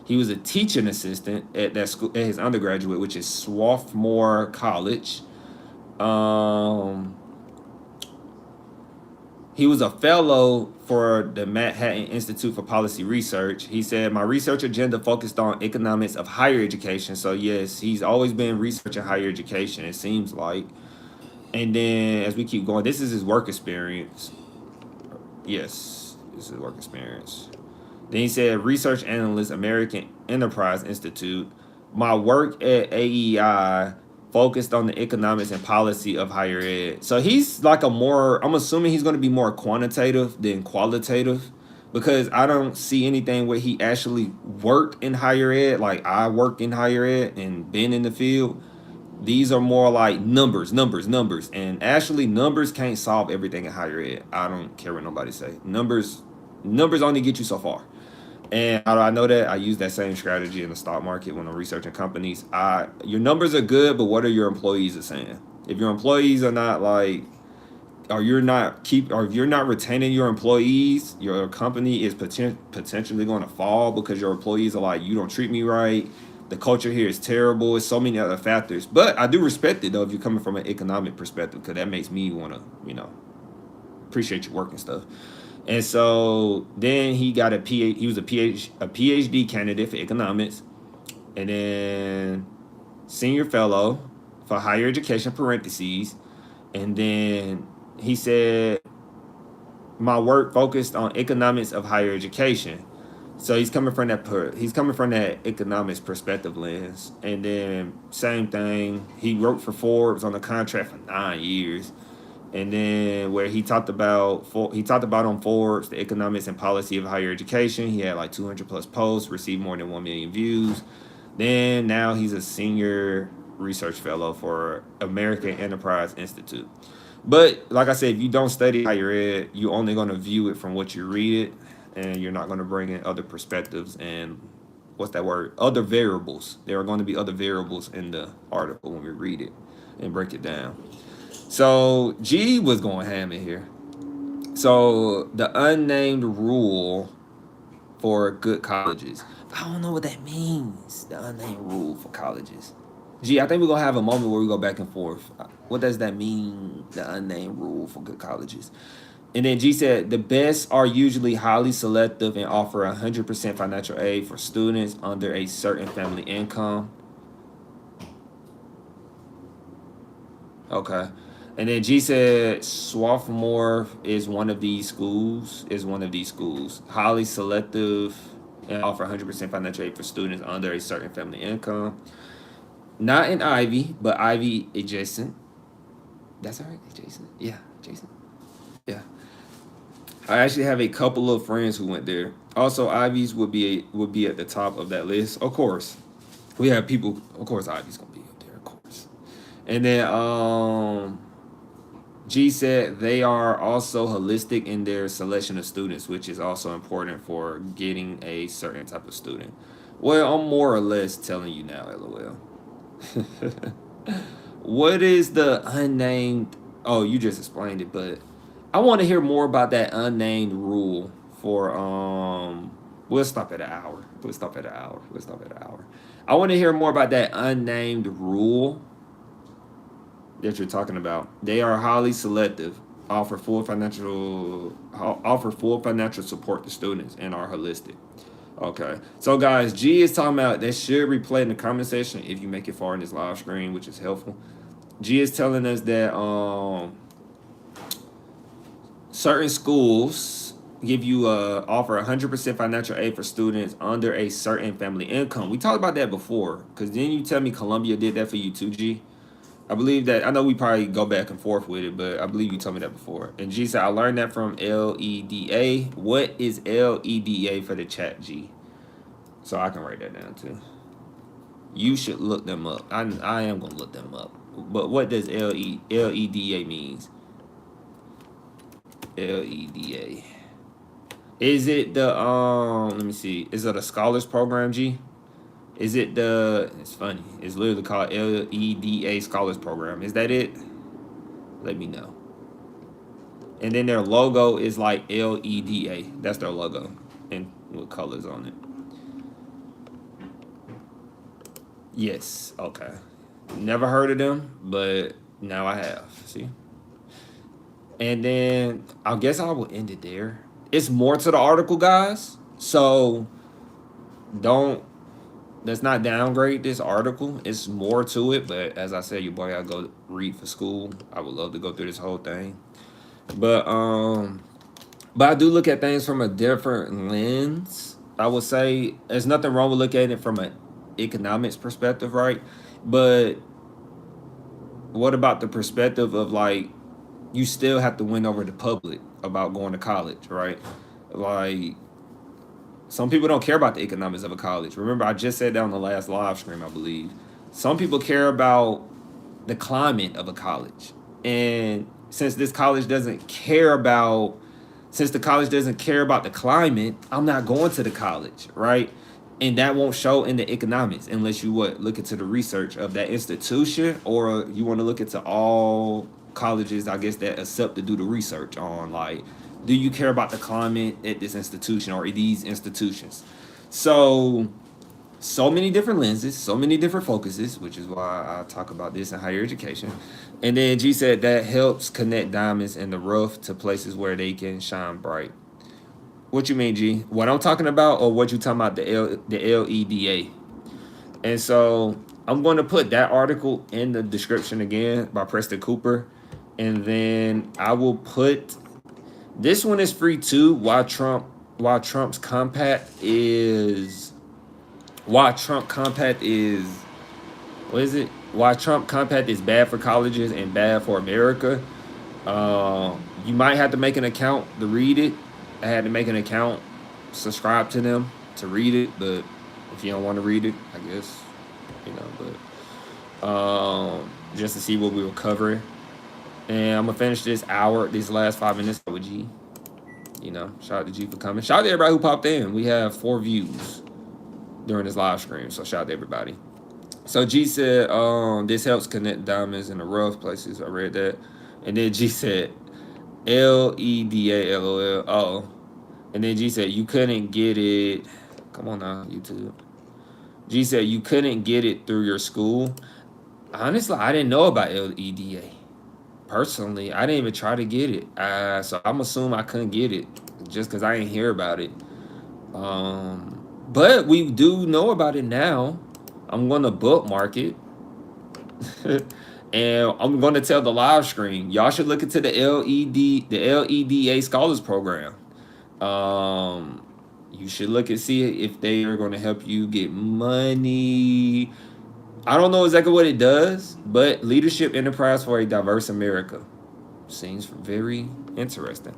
He was a teaching assistant at that school at his undergraduate, which is Swarthmore College. Um, he was a fellow for the Manhattan Institute for Policy Research. He said, "My research agenda focused on economics of higher education." So, yes, he's always been researching higher education, it seems like. And then as we keep going, this is his work experience. Yes, this is work experience. Then he said, "Research analyst, American Enterprise Institute. My work at AEI focused on the economics and policy of higher ed." So he's like I'm assuming he's going to be more quantitative than qualitative, because I don't see anything where he actually worked in higher ed. Like I worked in higher ed and been in the field. These are more like numbers, numbers, numbers. And actually numbers can't solve everything in higher ed. I don't care what nobody say. Numbers only get you so far. And how do I know that? I use that same strategy in the stock market when I'm researching companies. Your numbers are good, but what are your employees are saying? If your employees are not like, or if you're not retaining your employees, your company is potentially going to fall because your employees are like, "You don't treat me right. The culture here is terrible." It's so many other factors. But I do respect it though if you're coming from an economic perspective, because that makes me want to, appreciate your work and stuff. And so then he got he was a PhD candidate for economics, and then senior fellow for higher education parentheses, and then he said my work focused on economics of higher education. So he's coming from that economics perspective lens. And then same thing, he wrote for Forbes on the contract for 9 years. And then where he talked about on Forbes the economics and policy of higher education. He had like 200 plus posts, received more than 1 million views. Then now he's a senior research fellow for American Enterprise Institute. But like I said, if you don't study higher ed, you're only going to view it from what you read it, and you're not going to bring in other perspectives and what's that word? Other variables. There are going to be other variables in the article when we read it and break it down. So G was going ham in here. So the unnamed rule for good colleges. I don't know what that means. The unnamed rule for colleges. G, I think we're gonna have a moment where we go back and forth. What does that mean? The unnamed rule for good colleges. And then G said the best are usually highly selective and offer 100% financial aid for students under a certain family income. Okay. And then G said Swarthmore is one of these schools. Highly selective and offer 100% financial aid for students under a certain family income. Not in Ivy, but Ivy adjacent. That's all right, adjacent. Yeah, adjacent. Yeah. I actually have a couple of friends who went there. Also, Ivy's would be at the top of that list. Of course, we have people. Of course, Ivy's gonna be up there. Of course. And then G said they are also holistic in their selection of students, which is also important for getting a certain type of student. Well, I'm more or less telling you now, LOL. What is the unnamed? Oh, you just explained it, but I want to hear more about that unnamed rule for we'll stop at an hour. I want to hear more about that unnamed rule that you're talking about. They are highly selective, offer full financial support to students, and are holistic. Okay, so guys, G is talking about that should replay in the comment section if you make it far in this live screen, which is helpful. G is telling us that certain schools give you offer 100% financial aid for students under a certain family income. We talked about that before, because then you tell me Columbia did that for you too, G. I believe that. I know we probably go back and forth with it, but I believe you told me that before. And G said, I learned that from LEDA. What is LEDA for the chat, G? So I can write that down too. You should look them up. I am going to look them up. But what does LEDA means? LEDA. Is it the, let me see. Is it a scholars program, G? Is it the, it's funny, it's literally called LEDA Scholars Program. Is that it? Let me know. And then their logo is like LEDA. That's their logo. And with colors on it. Yes, okay. Never heard of them, but now I have. See? And then I guess I will end it there. It's more to the article, guys. So let's not downgrade this article. It's more to it, but as I said, your boy gotta go read for school. I would love to go through this whole thing. But I do look at things from a different lens. I would say there's nothing wrong with looking at it from an economics perspective, right? But what about the perspective of like you still have to win over the public about going to college, right? Like some people don't care about the economics of a college. Remember, I just said that on the last live stream, I believe. Some people care about the climate of a college. And since the college doesn't care about the climate, I'm not going to the college, right? And that won't show in the economics unless you look into the research of that institution, or you want to look into all colleges, I guess, that accept to do the research on, like, do you care about the climate at this institution or these institutions? So many different lenses, so many different focuses, which is why I talk about this in higher education. And then G said that helps connect diamonds in the rough to places where they can shine bright. What you mean, G? What I'm talking about, or what you talking about, the LEDA? And so I'm going to put that article in the description again by Preston Cooper. And then I will put This one is free too. Why Trump compact is what is it? Why Trump compact is bad for colleges and bad for America. You might have to make an account to read it. I had to make an account, subscribe to them to read it. But if you don't want to read it, I guess you know. But just to see what we were covering, and I'm gonna finish these last 5 minutes with G. You know, shout out to G for coming. Shout out to everybody who popped in. We have 4 views during this live stream, so shout out to everybody. So G said, this helps connect diamonds in the rough places. I read that. And then G said, LEDA LOL. Oh. And then G said, you couldn't get it. Come on now, YouTube. G said, you couldn't get it through your school. Honestly, I didn't know about LEDA. Personally, I didn't even try to get it. So I'm assuming I couldn't get it just because I didn't hear about it. But we do know about it now. I'm going to bookmark it. And I'm going to tell the live stream, y'all should look into the LEDA Scholars Program. You should look and see if they are going to help you get money. I don't know exactly what it does, but Leadership Enterprise for a Diverse America seems very interesting.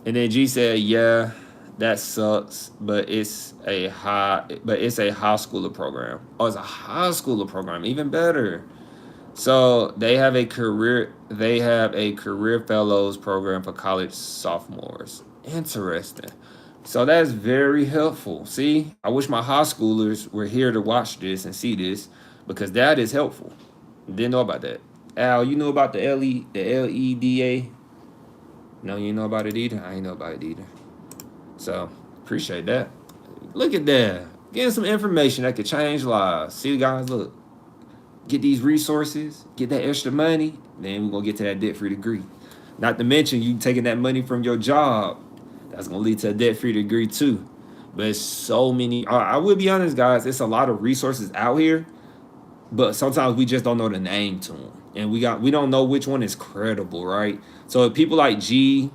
And then G said, yeah, that sucks, but it's a high schooler program. Oh, it's a high schooler program, even better. So they have a career fellows program for college sophomores. Interesting. So that's very helpful. See, I wish my high schoolers were here to watch this and see this because that is helpful. Didn't know about that. Al, you know about the LEDA? No, you know about it either? I ain't know about it either. So, appreciate that. Look at that. Getting some information that could change lives. See, guys, look. Get these resources, get that extra money, then we're going to get to that debt-free degree. Not to mention you taking that money from your job. That's going to lead to a debt-free degree too. But it's so many. I will be honest, guys. It's a lot of resources out here, but sometimes we just don't know the name to them. And we don't know which one is credible, right? So people like G,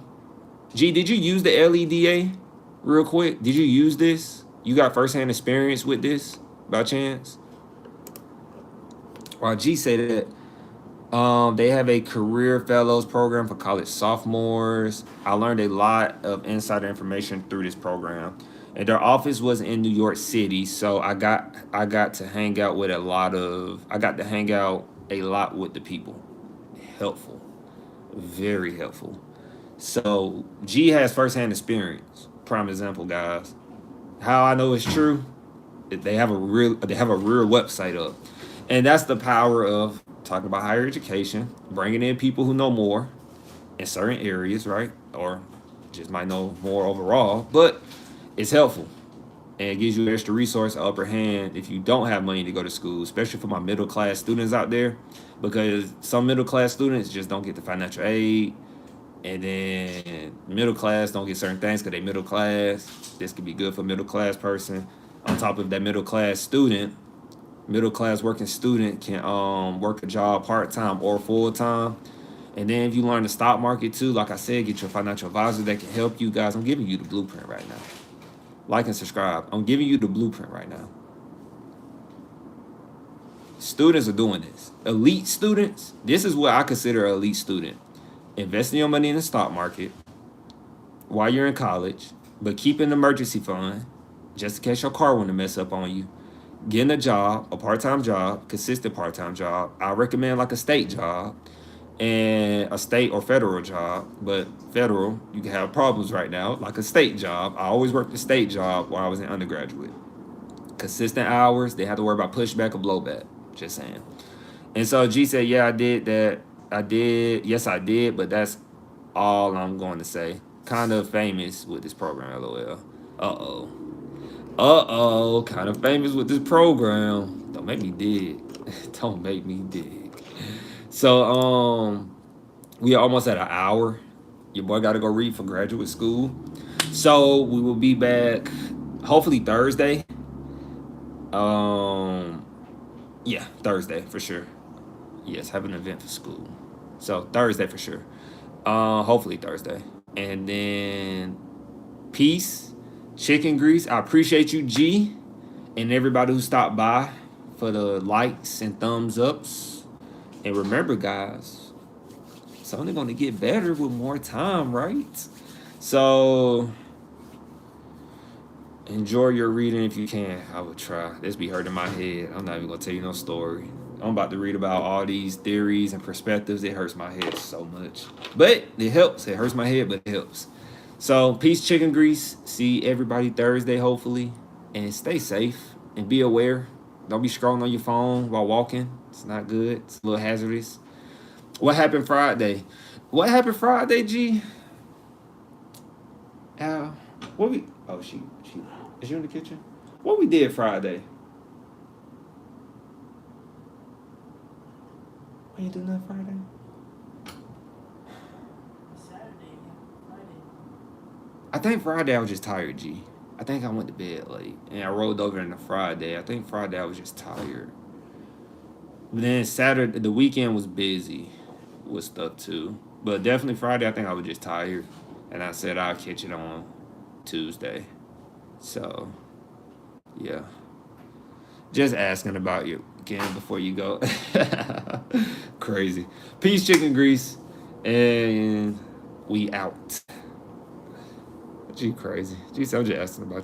did you use the LEDA real quick? Did you use this? You got firsthand experience with this by chance? While G said that they have a career fellows program for college sophomores. I learned a lot of insider information through this program, and their office was in New York City. So I got to hang out with a lot with the people. Helpful, very helpful. So G has firsthand experience. Prime example, guys. How I know it's true? They have a real website up. And that's the power of talking about higher education, bringing in people who know more in certain areas, right? Or just might know more overall, but it's helpful. And it gives you an extra resource, an upper hand if you don't have money to go to school, especially for my middle class students out there, because some middle class students just don't get the financial aid. And then middle class don't get certain things because they middle class. This could be good for a middle class person. On top of that middle class working student can work a job part-time or full-time. And then if you learn the stock market too, like I said, get your financial advisor that can help you guys. I'm giving you the blueprint right now. Like and subscribe. I'm giving you the blueprint right now. Students are doing this. Elite students, this is what I consider an elite student. Investing your money in the stock market while you're in college, but keep an emergency fund just in case your car want to mess up on you. Getting a job, a part-time job, consistent part-time job. I recommend like a state job and a state or federal job, but federal, you can have problems right now, like a state job. I always worked a state job while I was in undergraduate. Consistent hours, they have to worry about pushback or blowback, just saying. And so G said, yeah, I did that. Yes, I did, but that's all I'm going to say. Kind of famous with this program, LOL. Kind of famous with this program. Don't make me dig. Don't make me dig. So, we are almost at an hour. Your boy got to go read for graduate school. So, we will be back hopefully Thursday. Yeah, Thursday for sure. Yes, have an event for school. So, Thursday for sure. Hopefully Thursday. And then peace, chicken grease. I appreciate you, G, and everybody who stopped by for the likes and thumbs ups. And remember, guys, it's only going to get better with more time, right? So enjoy your reading if you can. I would try. This be hurting my head. I'm not even going to tell you no story. I'm about to read about all these theories and perspectives. It hurts my head so much. But it helps. It hurts my head, but it helps. So, peace, chicken grease. See everybody Thursday, hopefully. And stay safe and be aware. Don't be scrolling on your phone while walking. It's not good. It's a little hazardous. What happened Friday? What happened Friday, G? Al, what we? Oh, she is you in the kitchen? What we did Friday? We ain't do nothing Friday. Saturday, Friday. I think Friday I was just tired, G. I think I went to bed late and I rolled over into Friday. I think Friday I was just tired. But then Saturday, the weekend was busy with stuff too. But definitely Friday, I think I was just tired. And I said I'll catch it on Tuesday. So, yeah. Just asking about you again before you go. Crazy. Peace, chicken grease. And we out. Gee, crazy. Gee, so I'm just asking about you.